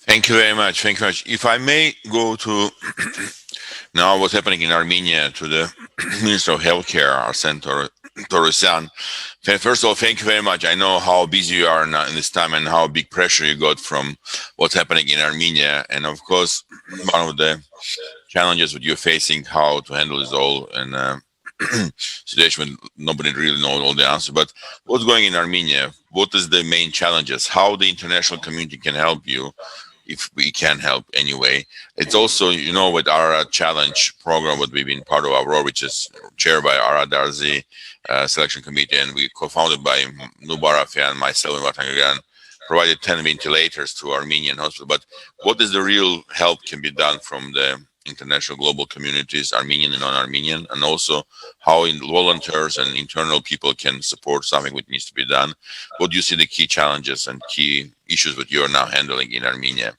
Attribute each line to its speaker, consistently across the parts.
Speaker 1: Thank you very much. Thank you very much. If I may go to now what's happening in Armenia to the Minister of Healthcare, Arsen Torosyan. First of all, thank you very much. I know how busy you are now in this time and how big pressure you got from what's happening in Armenia. And of course, one of the challenges that you're facing, how to handle this all in a situation when nobody really knows all the answers. But what's going in Armenia? What is the main challenges? How the international community can help you, if we can help anyway. It's also, with our challenge program, what we've been part of our, which is chaired by Ara Darzi selection committee, and we co-founded by Nubaraf and myself and Vatangagan, provided 10 ventilators to Armenian hospital. But what is the real help can be done from the international global communities, Armenian and non-Armenian, and also how volunteers and internal people can support something which needs to be done? What do you see the key challenges and key issues that you are now handling in Armenia?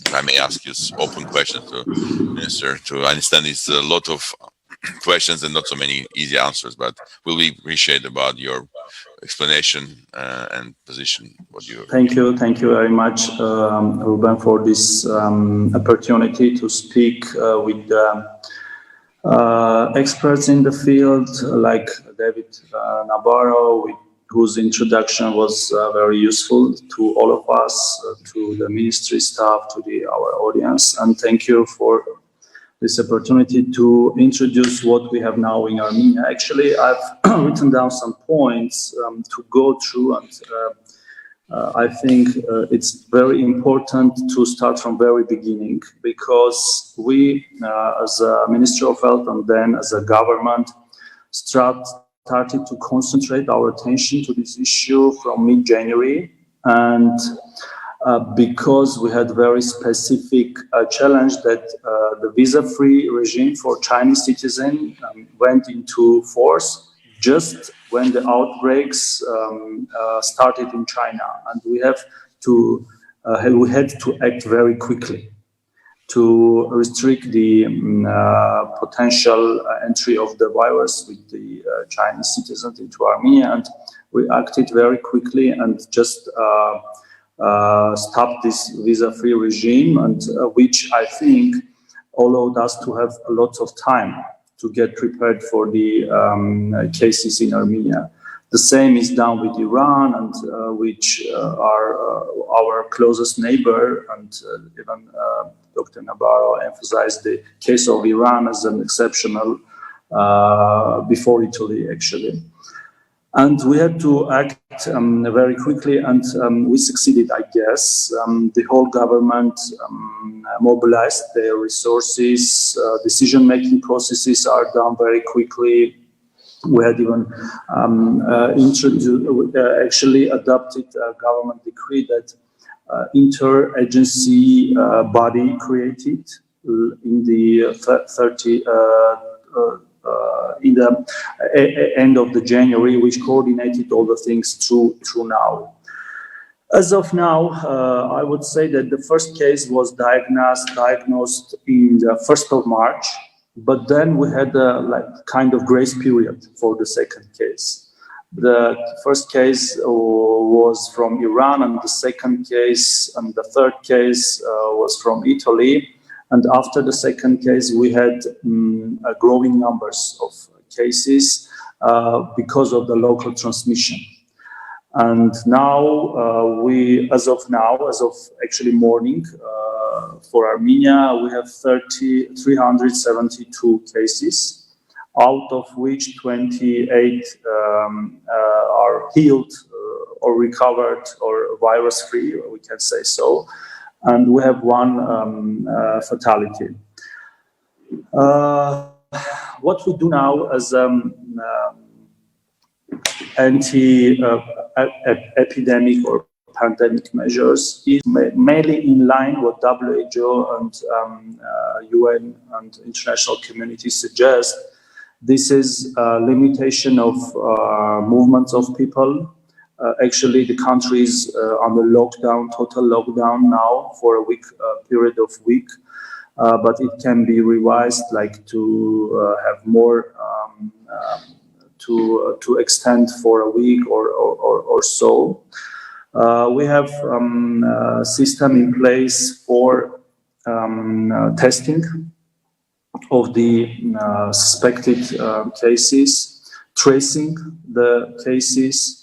Speaker 1: If I may ask you open question to Minister, to understand it's a lot of questions and not so many easy answers, but we'll appreciate about your explanation and position.
Speaker 2: Thank you very much, Ruben, for this opportunity to speak with experts in the field like David Navarro, whose introduction was very useful to all of us, to the ministry staff, to our audience, and thank you for this opportunity to introduce what we have now in Armenia. Actually, I've written down some points to go through, and I think it's very important to start from very beginning, because we, as a Ministry of Health and then as a government, started to concentrate our attention to this issue from mid-January, and because we had very specific challenge that the visa-free regime for Chinese citizens went into force just when the outbreaks started in China, and we had to act very quickly to restrict the potential entry of the virus with the Chinese citizens into Armenia, and we acted very quickly and just stop this visa-free regime, and which I think allowed us to have a lot of time to get prepared for the cases in Armenia. The same is done with Iran, and which are our closest neighbor, and even Dr. Navarro emphasized the case of Iran as an exceptional before Italy, actually. And we had to act very quickly, and we succeeded, I guess. The whole government mobilized their resources. Decision-making processes are done very quickly. We had even actually adopted a government decree that interagency body created in the in the end of the January, which coordinated all the things through now. As of now, I would say that the first case was diagnosed in the 1st of March, but then we had a kind of grace period for the second case. The first case was from Iran, and the second case and the third case was from Italy. And after the second case, we had growing numbers of cases because of the local transmission. And now as of actually morning, for Armenia, we have 372 cases, out of which 28 are healed or recovered or virus-free, we can say so. And we have one fatality. What we do now as anti-epidemic or pandemic measures is mainly in line with WHO and UN and international community suggest. This is limitation of movements of people. Actually, the country is under lockdown, total lockdown now for a period of week, but it can be revised, to have more, to extend for a week or so. We have a system in place for testing of the suspected cases, tracing the cases,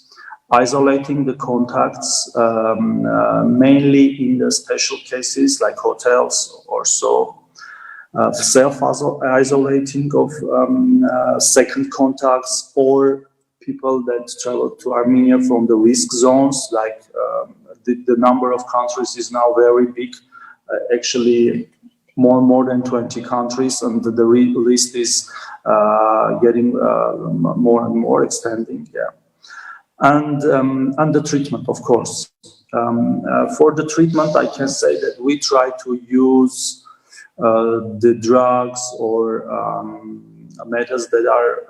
Speaker 2: isolating the contacts, mainly in the special cases like hotels or so, self-isolating of second contacts or people that travel to Armenia from the risk zones, like the number of countries is now very big, actually more than 20 countries, and the list is getting more and more extending. Yeah. And the treatment, of course. For the treatment, I can say that we try to use the drugs or methods that are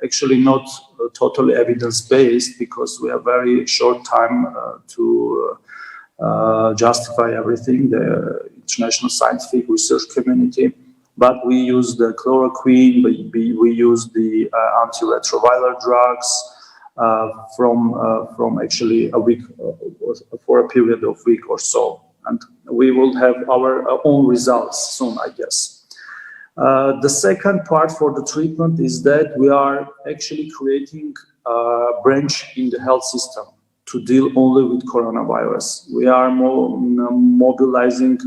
Speaker 2: actually not totally evidence-based, because we have very short time to justify everything, the international scientific research community. But we use the chloroquine, we use the antiretroviral drugs, from actually a week for a period of week or so, and we will have our own results soon, I guess. The second part for the treatment is that we are actually creating a branch in the health system to deal only with coronavirus. We are mobilizing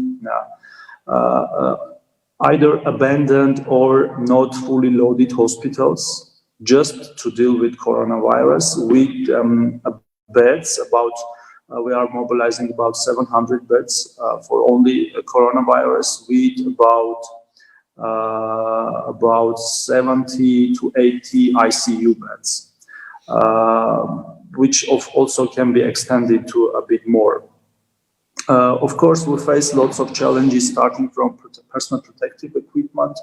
Speaker 2: either abandoned or not fully loaded hospitals just to deal with coronavirus with beds. We are mobilizing about 700 beds for only coronavirus, with about 70 to 80 ICU beds, which also can be extended to a bit more. Of course, we face lots of challenges, starting from personal protective equipment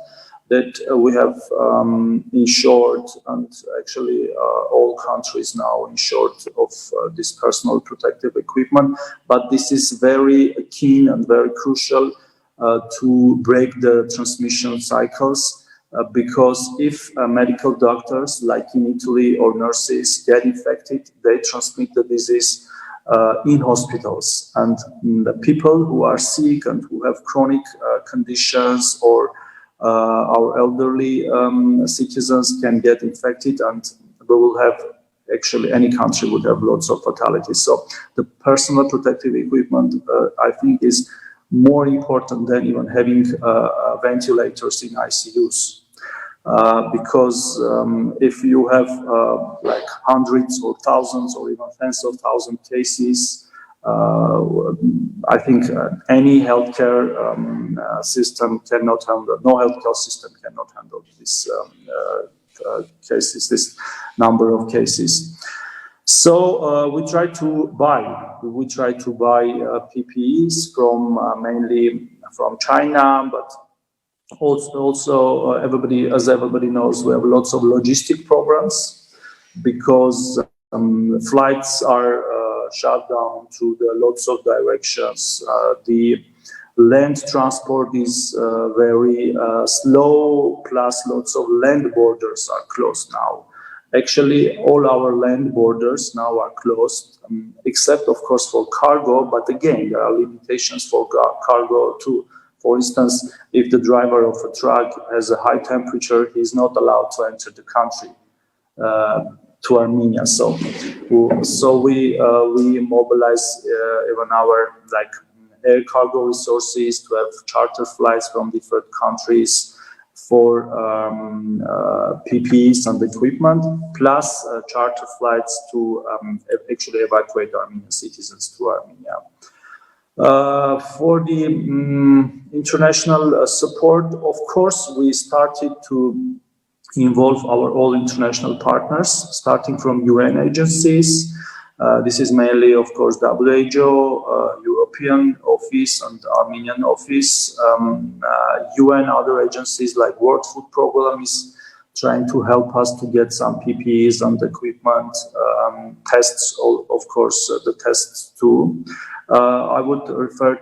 Speaker 2: that we have insured, and actually all countries now insured of this personal protective equipment. But this is very keen and very crucial to break the transmission cycles, because if medical doctors, like in Italy, or nurses get infected, they transmit the disease in hospitals, and the people who are sick and who have chronic conditions, or our elderly citizens can get infected, and we will have, actually any country would have lots of fatalities. So the personal protective equipment, I think, is more important than even having ventilators in ICUs. Because if you have like hundreds or thousands or even tens of thousands cases, I think any healthcare system cannot handle, no healthcare system cannot handle this cases, this number of cases. So we try to buy PPEs from mainly from China, but also as everybody knows, we have lots of logistic programs, because flights are shut down to the lots of directions. The land transport is very slow, plus lots of land borders are closed now. Actually, all our land borders now are closed, except of course for cargo, but again, there are limitations for cargo too. For instance, if the driver of a truck has a high temperature, he's not allowed to enter the country, to Armenia. So we mobilize even our air cargo resources to have charter flights from different countries for PPEs and equipment, plus charter flights to actually evacuate Armenian citizens to Armenia. For the international support, of course, we started to involve our all international partners, starting from UN agencies. This is mainly, of course, WHO, European office and Armenian office. UN, other agencies like World Food Program is trying to help us to get some PPEs and equipment, tests, of course, the tests too. I would refer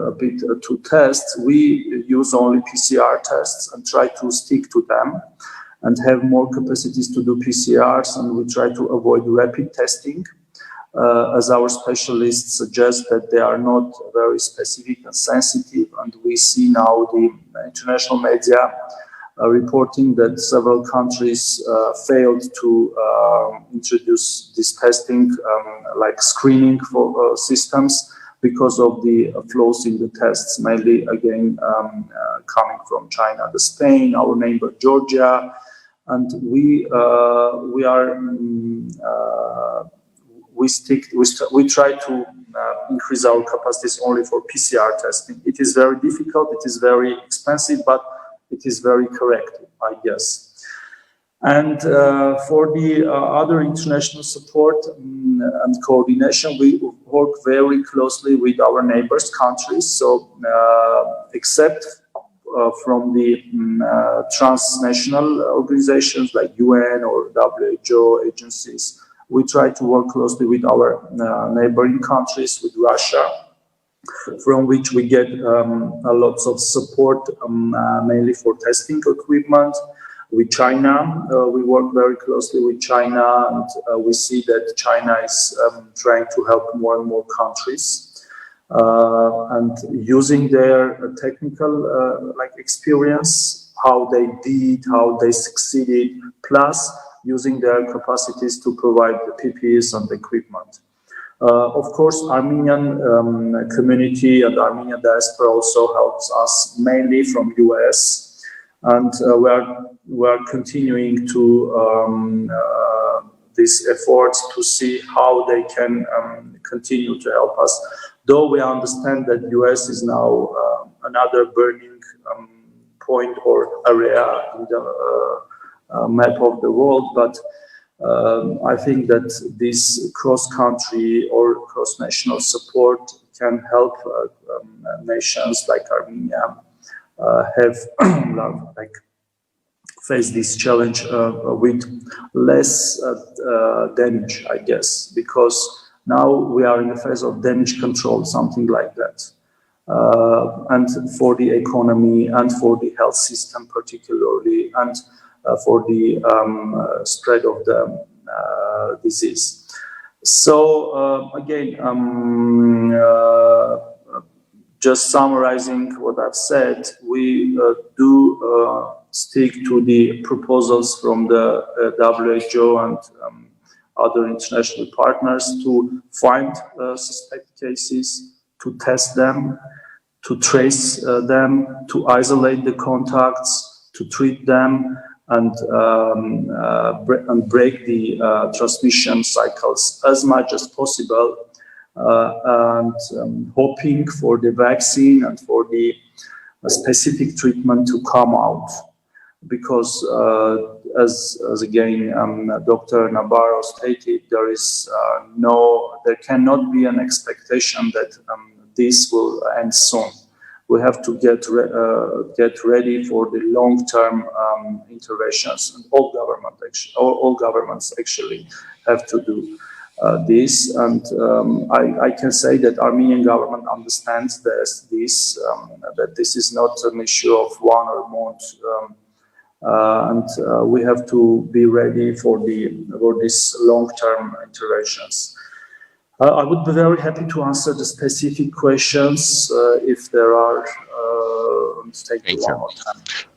Speaker 2: a bit to tests. We use only PCR tests and try to stick to them and have more capacities to do PCRs, and we try to avoid rapid testing. as our specialists suggest that they are not very specific and sensitive. And we see now the international media reporting that several countries failed to introduce this testing, like screening for systems, because of the flaws in the tests, mainly again coming from China, Spain, our neighbor Georgia, and we try to increase our capacities only for PCR testing. It is very difficult, it is very expensive, but it is very correct, I guess. And for the other international support and coordination, we work very closely with our neighbors countries. So except from the transnational organizations like UN or WHO agencies, we try to work closely with our neighboring countries, with Russia, from which we get a lot of support, mainly for testing equipment. With China, we work very closely with China, and we see that China is trying to help more and more countries, and using their technical experience, how they did, how they succeeded, plus using their capacities to provide the PPEs and equipment. Of course, Armenian community and Armenian diaspora also helps us, mainly from US. And we are continuing to these efforts to see how they can continue to help us. Though we understand that US is now another burning point or area in the map of the world, but I think that this cross-country or cross-national support can help nations like Armenia have face this challenge with less damage, I guess, because now we are in the phase of damage control, something like that. And for the economy and for the health system particularly, and for the spread of the disease. So again, just summarizing what I've said, we do stick to the proposals from the WHO and other international partners to find suspect cases, to test them, to trace them, to isolate the contacts, to treat them, and break the transmission cycles as much as possible. And hoping for the vaccine and for the specific treatment to come out, because as again Dr. Nabarro stated, there cannot be an expectation that this will end soon. We have to get ready for the long-term interventions, and all governments actually have to do this, and I can say that Armenian government understands this, that this is not an issue of one or month, and we have to be ready for these long-term interventions. I would be very happy to answer the specific questions if there are.
Speaker 1: Thank you.